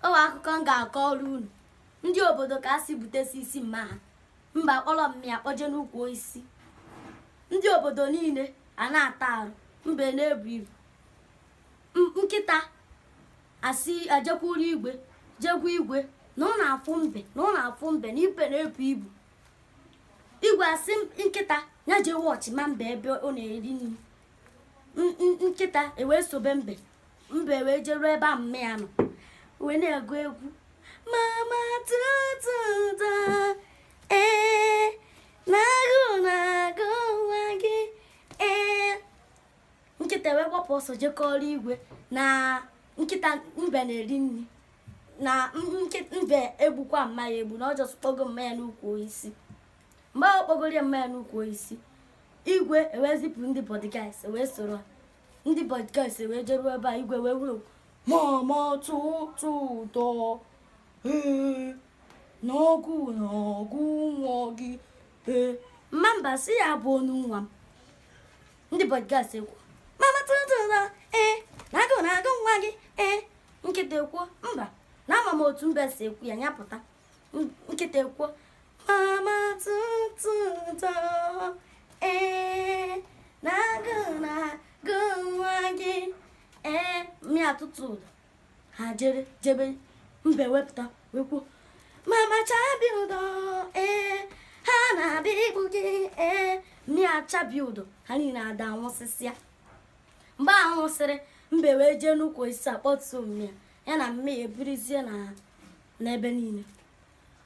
O akụkọ m ga-akọrọ unu. Ndị obodo ka si butesi isi mma ha. Mba kpọrọ mmịa kpoje n'ukwu osisi. Ndị obodo niile a na-ata arụ. Mbe na-ebu ibu. Nkịta asị ajekwuru igwe jekwa igwe na ọ na-afụ mbe na ibe na-ebu ibu. Igwe asị nkịta ya jee wọchị ma mbe ebe ọ na-eri nri. Nkịta ewee sobe mbe wee jeruo ebe a mme ya nọ wee na-agụ egwu mama tututa na-agụ nwa gị nkịta wee gbapụ ọsọ jekọrọ igwe na nkịta mbe na-eri nri na mbe egbukwa mma ya egbu na ọ jọs kpogo mma ya n'ukwu osisi. Mgbe ọ kpogoro ya mma ya n'ukwu osisi, igwe ewee zipụ ndị bodyguards wee soro ndị bodyguards wee jeruo ebe a. Igwe wee wuru mama tụtụtọ n'ọgụ nwa gị mamba si ya bụ onu nwa m. Ndị bodyguards ekwu mama tụtụtọ na-agụ nwa gị nkịta ekwuo mba na ama m otu mbe si ekwu ya nyapụta. Nkịta ekwuo mama tụtụtọ na-agụ nwa gị mmịa tụtụ ụdọ ha jebe mbe wepụta wekwuo mama chabi ụdọ ha na-abịa igbu gị mmịa chabi ụdọ ha niile ada nwụsịsịa. Mgbe a nwụsịrị mbe wee jee n'ukwu osisi akpọtuo mmịa ya na mmịa eburizie n'ebe niile.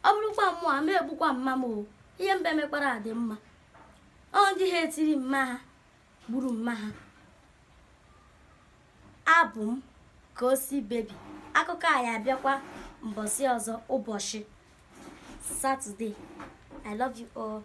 Ọ bụrụkwa mmụọ ama egbukwa mma m o. Ihe mbe mekwara adị mma. Ọ ndị ha etiri mma ha gburu mma ha. Abụ m Kosi bebi. Akụkọ a ya abịakwa mbọsị ọzọ ụbọchị Saturday. I love you all.